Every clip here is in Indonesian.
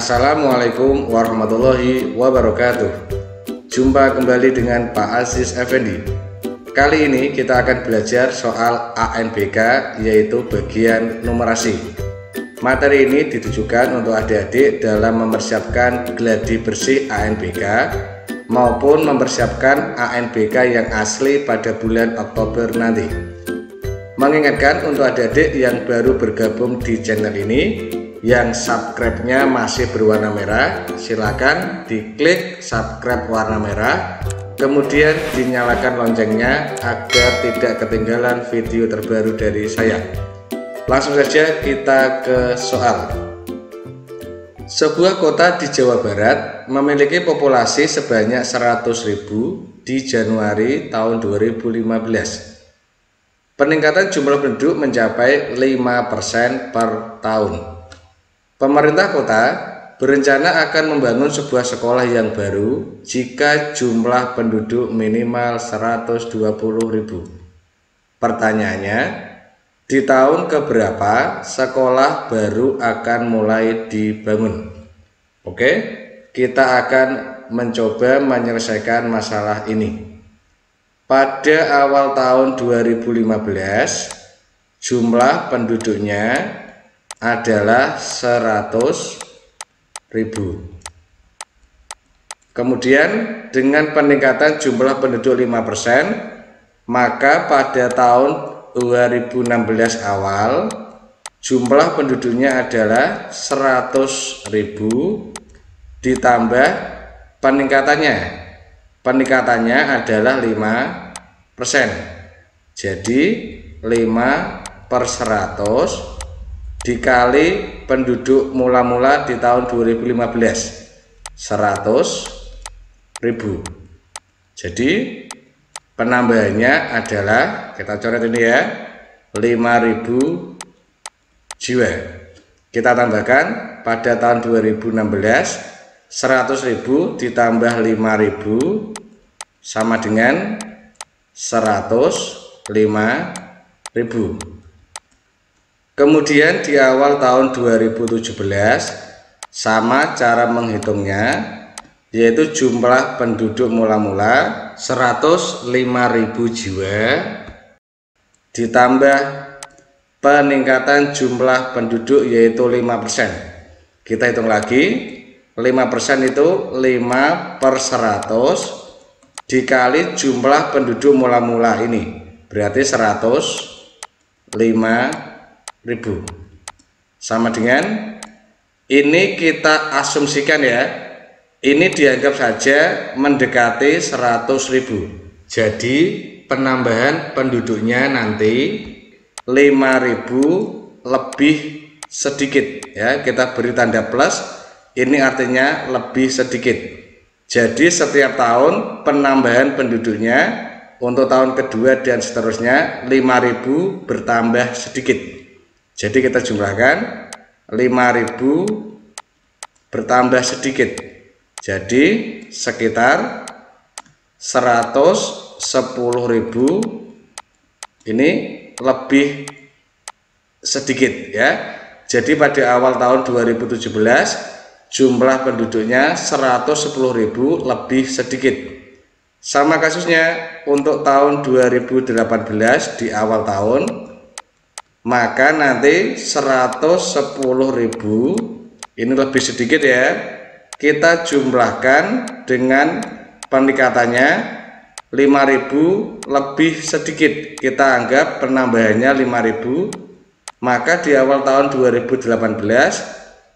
Assalamualaikum warahmatullahi wabarakatuh. Jumpa kembali dengan Pak Aziz Effendi. Kali ini kita akan belajar soal ANBK, yaitu bagian numerasi. Materi ini ditujukan untuk adik-adik dalam mempersiapkan gladi bersih ANBK maupun mempersiapkan ANBK yang asli pada bulan Oktober nanti. Mengingatkan untuk adik-adik yang baru bergabung di channel ini, yang subscribe-nya masih berwarna merah, silakan diklik subscribe warna merah, kemudian dinyalakan loncengnya agar tidak ketinggalan video terbaru dari saya. Langsung saja kita ke soal. Sebuah kota di Jawa Barat memiliki populasi sebanyak 100.000 di Januari tahun 2015. Peningkatan jumlah penduduk mencapai 5% per tahun. Pemerintah kota berencana akan membangun sebuah sekolah yang baru jika jumlah penduduk minimal 120.000. Pertanyaannya, di tahun keberapa sekolah baru akan mulai dibangun? Oke, kita akan mencoba menyelesaikan masalah ini. Pada awal tahun 2015, jumlah penduduknya adalah 100.000. Kemudian dengan peningkatan jumlah penduduk 5%, maka pada tahun 2016 awal jumlah penduduknya adalah 100.000 ditambah peningkatannya adalah 5%. Jadi 5/100 dikali penduduk mula-mula di tahun 2015, 100.000. Jadi penambahannya adalah, kita coret ini ya, 5.000 jiwa. Kita tambahkan pada tahun 2016, 100.000 ditambah 5.000 sama dengan 105.000. Kemudian di awal tahun 2017 sama cara menghitungnya, yaitu jumlah penduduk mula-mula 105.000 jiwa ditambah peningkatan jumlah penduduk yaitu 5%. Kita hitung lagi, 5% itu 5/100 dikali jumlah penduduk mula-mula ini, berarti 105.000 sama dengan ini. Kita asumsikan ya, ini dianggap saja mendekati 100.000. Jadi penambahan penduduknya nanti 5.000 lebih sedikit ya, kita beri tanda plus, ini artinya lebih sedikit. Jadi setiap tahun penambahan penduduknya untuk tahun kedua dan seterusnya 5.000 bertambah sedikit. Jadi kita jumlahkan 5.000 bertambah sedikit, jadi sekitar 110.000 ini lebih sedikit ya. Jadi pada awal tahun 2017 jumlah penduduknya 110.000 lebih sedikit. Sama kasusnya untuk tahun 2018 di awal tahun, maka nanti 110.000 ini lebih sedikit ya, kita jumlahkan dengan peningkatannya 5.000 lebih sedikit, kita anggap penambahannya 5.000, maka di awal tahun 2018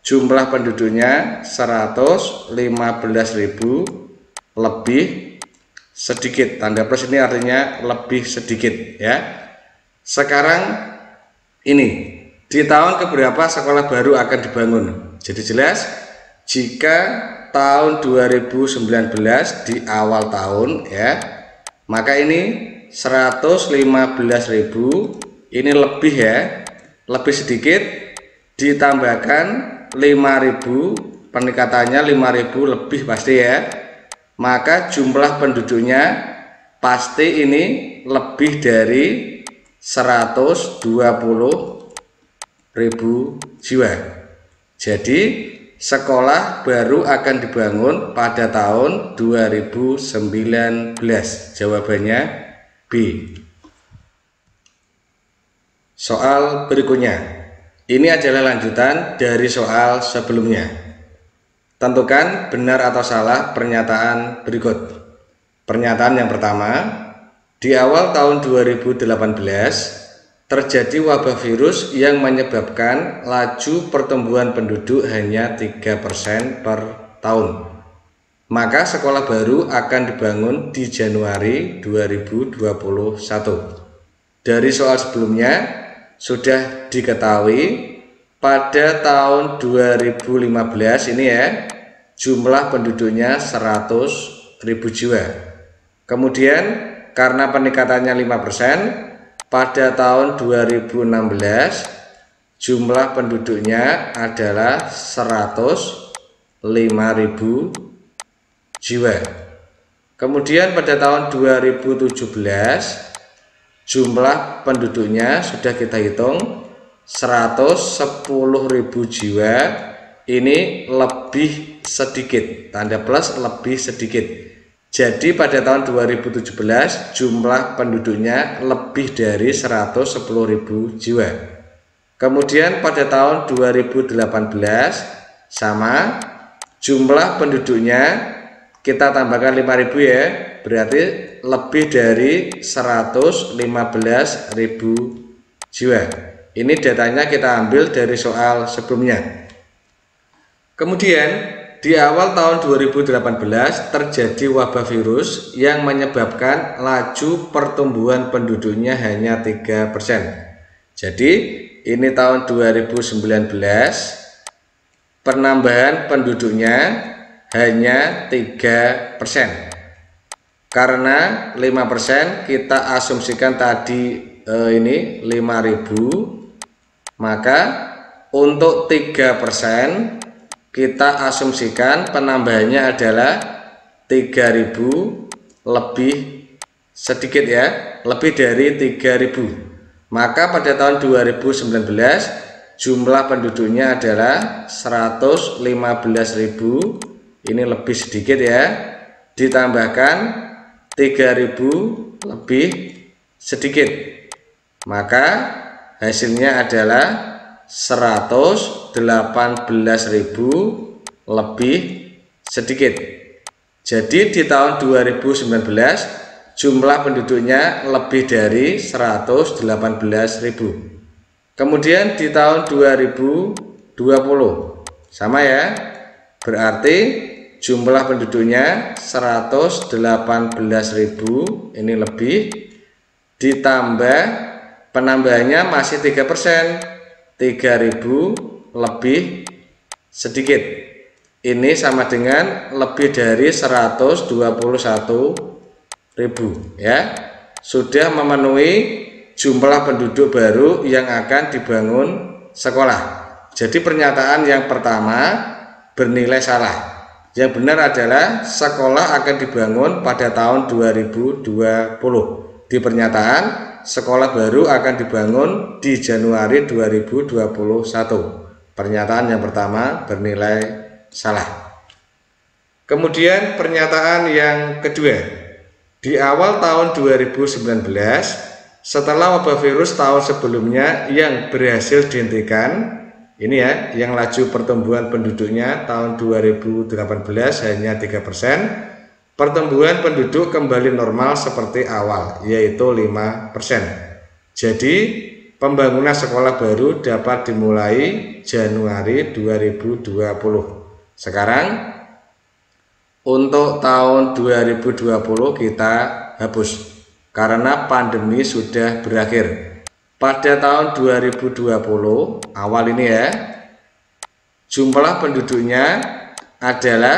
jumlah penduduknya 115.000 lebih sedikit, tanda plus ini artinya lebih sedikit ya. Sekarang ini di tahun keberapa sekolah baru akan dibangun? Jadi jelas jika tahun 2019 di awal tahun ya, maka ini 115.000 ini lebih ya, lebih sedikit, ditambahkan 5.000, peningkatannya 5.000 lebih pasti ya, maka jumlah penduduknya pasti ini lebih dari 120.000 jiwa. Jadi sekolah baru akan dibangun pada tahun 2019? Jawabannya B. Soal berikutnya, ini adalah lanjutan dari soal sebelumnya. Tentukan benar atau salah pernyataan berikut. Pernyataan yang pertama, di awal tahun 2018 terjadi wabah virus yang menyebabkan laju pertumbuhan penduduk hanya 3% per tahun. Maka sekolah baru akan dibangun di Januari 2021. Dari soal sebelumnya sudah diketahui pada tahun 2015 ini ya, jumlah penduduknya 100.000 jiwa. Kemudian karena peningkatannya 5%, pada tahun 2016 jumlah penduduknya adalah 105.000 jiwa. Kemudian pada tahun 2017 jumlah penduduknya sudah kita hitung 110.000 jiwa. Ini lebih sedikit, tanda plus lebih sedikit. Jadi pada tahun 2017 jumlah penduduknya lebih dari 110.000 jiwa. Kemudian pada tahun 2018 sama, jumlah penduduknya kita tambahkan 5.000 ya, berarti lebih dari 115.000 jiwa. Ini datanya kita ambil dari soal sebelumnya. Kemudian di awal tahun 2018 terjadi wabah virus yang menyebabkan laju pertumbuhan penduduknya hanya 3%. Jadi ini tahun 2019 penambahan penduduknya hanya 3%. Karena 5% kita asumsikan tadi ini 5.000, maka untuk 3% kita asumsikan penambahannya adalah 3.000 lebih sedikit ya, lebih dari 3.000. Maka pada tahun 2019 jumlah penduduknya adalah 115.000, ini lebih sedikit ya, ditambahkan 3.000 lebih sedikit, maka hasilnya adalah 118.000 lebih sedikit. Jadi di tahun 2019 jumlah penduduknya lebih dari 118.000. Kemudian di tahun 2020 sama ya, berarti jumlah penduduknya 118.000 ini lebih, ditambah penambahannya masih 3%, 3.000 lebih sedikit. Ini sama dengan lebih dari 121.000 ya. Sudah memenuhi jumlah penduduk baru yang akan dibangun sekolah. Jadi pernyataan yang pertama bernilai salah. Yang benar adalah sekolah akan dibangun pada tahun 2020. Di pernyataan sekolah baru akan dibangun di Januari 2021. Pernyataan yang pertama bernilai salah. Kemudian pernyataan yang kedua, di awal tahun 2019 setelah wabah virus tahun sebelumnya yang berhasil dihentikan, ini ya, yang laju pertumbuhan penduduknya tahun 2018 hanya 3%, pertumbuhan penduduk kembali normal seperti awal, yaitu 5%. Jadi pembangunan sekolah baru dapat dimulai Januari 2020. Sekarang untuk tahun 2020 kita hapus karena pandemi sudah berakhir. Pada tahun 2020 awal ini ya, jumlah penduduknya adalah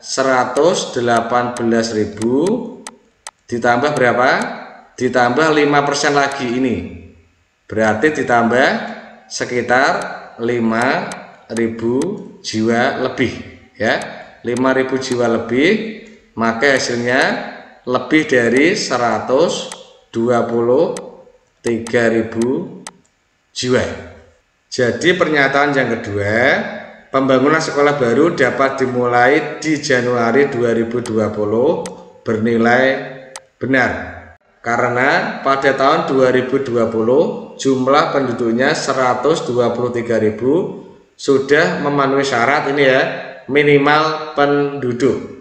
118.000 ditambah berapa? Ditambah 5% lagi ini. Berarti ditambah sekitar 5.000 jiwa lebih ya. 5.000 jiwa lebih, maka hasilnya lebih dari 123.000 jiwa. Jadi pernyataan yang kedua pembangunan sekolah baru dapat dimulai di Januari 2020 bernilai benar. Karena pada tahun 2020 jumlah penduduknya 123.000 sudah memenuhi syarat ini ya, minimal penduduk.